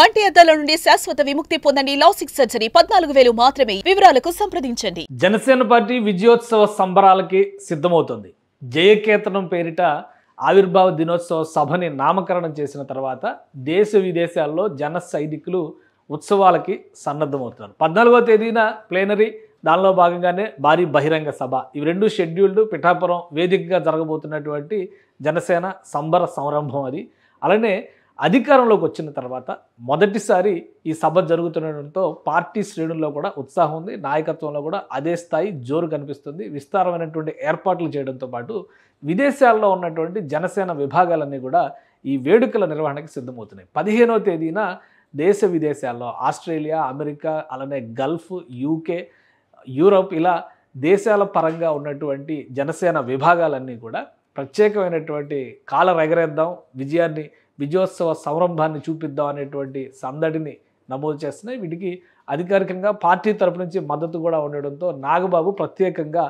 కంటి అద్దాల నుండి శాశ్వత విముక్తి పొందండి. లాసిక్ సర్జరీ 14,000 మాత్రమే. వివరాలకు సంప్రదించండి. జనసేన పార్టీ విజయోత్సవ సంబరాలకి సిద్ధమవుతుంది. జయకేతనం పేరిట ఆవిర్భావ దినోత్సవ సభని నామకరణం చేసిన తర్వాత దేశ విదేశాల్లో జన సైనికులు ఉత్సవాలకి సన్నద్ధమవుతున్నారు. 14వ తేదీన ప్లేనరీ, దానిలో భాగంగానే భారీ బహిరంగ సభ, ఇవి రెండు షెడ్యూల్డ్ పిఠాపురం వేదికగా జరగబోతున్నటువంటి జనసేన సంబర సంరంభం అది. అలానే అధికారంలోకి వచ్చిన తర్వాత మొదటిసారి ఈ సభ జరుగుతుండటంతో పార్టీ శ్రేణుల్లో కూడా ఉత్సాహం ఉంది. నాయకత్వంలో కూడా అదే స్థాయి జోరు కనిపిస్తుంది. విస్తారమైనటువంటి ఏర్పాట్లు చేయడంతో పాటు విదేశాల్లో ఉన్నటువంటి జనసేన విభాగాలన్నీ కూడా ఈ వేడుకల నిర్వహణకి సిద్ధమవుతున్నాయి. 15వ తేదీన దేశ విదేశాల్లో ఆస్ట్రేలియా, అమెరికా, అలానే గల్ఫ్, యూకే, యూరోప్ ఇలా దేశాల పరంగా ఉన్నటువంటి జనసేన విభాగాలన్నీ కూడా ప్రత్యేకమైనటువంటి కాలర్ ఎగరేద్దాం, విజయోత్సవ సంరంభాన్ని చూపిద్దాం అనేటువంటి సందడిని నమోదు చేస్తున్నాయి. వీటికి అధికారికంగా పార్టీ తరపు నుంచి మద్దతు కూడా ఉండడంతో నాగబాబు ప్రత్యేకంగా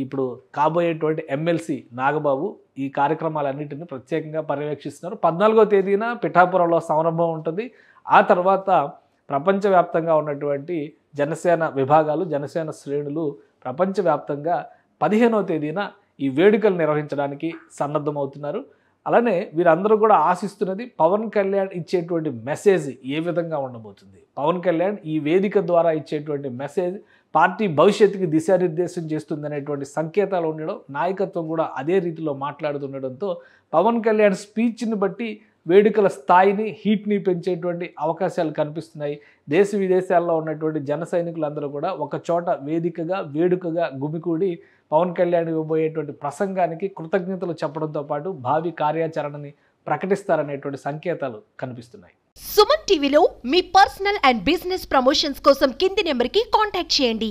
ఇప్పుడు కాబోయేటువంటి ఎమ్మెల్సీ నాగబాబు ఈ కార్యక్రమాలన్నింటినీ ప్రత్యేకంగా పర్యవేక్షిస్తున్నారు. 14వ తేదీన పిఠాపురంలో సంరంభం ఉంటుంది. ఆ తర్వాత ప్రపంచవ్యాప్తంగా ఉన్నటువంటి జనసేన విభాగాలు, జనసేన శ్రేణులు ప్రపంచవ్యాప్తంగా 15వ తేదీన ఈ వేడుకలు నిర్వహించడానికి సన్నద్ధమవుతున్నారు. అలానే వీరందరూ కూడా ఆశిస్తున్నది పవన్ కళ్యాణ్ ఇచ్చేటువంటి మెసేజ్ ఏ విధంగా ఉండబోతుంది. పవన్ కళ్యాణ్ ఈ వేదిక ద్వారా ఇచ్చేటువంటి మెసేజ్ పార్టీ భవిష్యత్తుకి దిశానిర్దేశం చేస్తుంది అనేటువంటి సంకేతాలు ఉండడం, నాయకత్వం కూడా అదే రీతిలో మాట్లాడుతుండడంతో పవన్ కళ్యాణ్ స్పీచ్ని బట్టి వేడుకల స్థాయిని, హీట్ని పెంచేటువంటి అవకాశాలు కనిపిస్తున్నాయి. దేశ విదేశాల్లో ఉన్నటువంటి జన సైనికులందరూ కూడా ఒక చోట వేదికగా, వేడుకగా గుమికూడి పవన్ కళ్యాణ్ ఇవ్వబోయేటువంటి ప్రసంగానికి కృతజ్ఞతలు చెప్పడంతో పాటు భావి కార్యాచరణని ప్రకటిస్తారనేటువంటి సంకేతాలు కనిపిస్తున్నాయి. సుమన్ టీవీలో మీ పర్సనల్ అండ్ బిజినెస్ ప్రమోషన్స్ కోసం కింది నెంబర్కి కాంటాక్ట్ చేయండి.